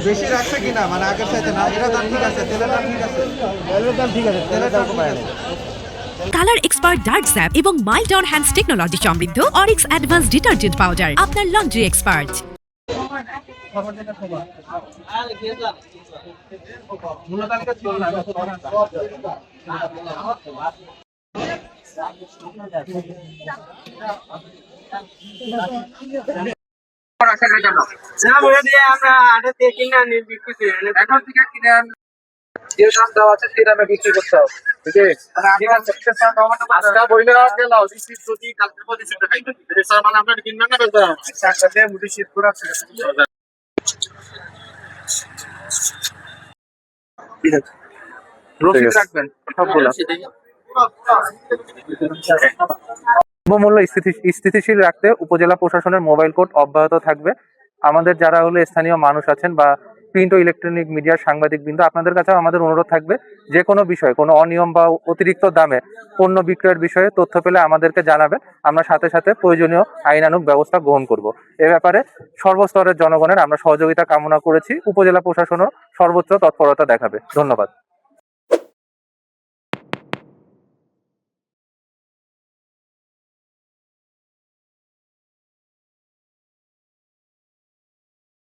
বেশি রাখছে কিনা মানে আগের সাথে না, এর দাম ঠিক আছে, তেলের দাম ঠিক আছে, তেলের দাম ঠিক আছে, তেলের দাম কমায় না। কালার এক্সপার্ট ডার্ক স্যাপ এবং মাইল্ড অন হ্যান্ডস টেকনোলজি সমৃদ্ধ অরিক্স অ্যাডভান্স ডিটারজেন্ট পাউডার আপনার লন্ড্রি এক্সপার্ট। যে দাম দেওয়া আছে সেই দামে বিক্রি করতে হবে। দ্রব্যমূল্য স্থিতিশীল রাখতে উপজেলা প্রশাসনের মোবাইল কোর্ট অব্যাহত থাকবে। আমাদের যারা হলো স্থানীয় মানুষ আছেন বা প্রিন্ট ও ইলেকট্রনিক মিডিয়ার সাংবাদিকবৃন্দ, আপনাদের কাছেও আমাদের অনুরোধ থাকবে, যে কোনো বিষয়ে কোনো অনিয়ম বা অতিরিক্ত দামে পণ্য বিক্রয়ের বিষয়ে তথ্য পেলে আমাদেরকে জানাবেন। আমরা সাথে সাথে প্রয়োজনীয় আইনানুগ ব্যবস্থা গ্রহণ করব। এ ব্যাপারে সর্বস্তরের জনগণের আমরা সহযোগিতা কামনা করেছি। উপজেলা প্রশাসনও সর্বোচ্চ তৎপরতা দেখাবে। ধন্যবাদ।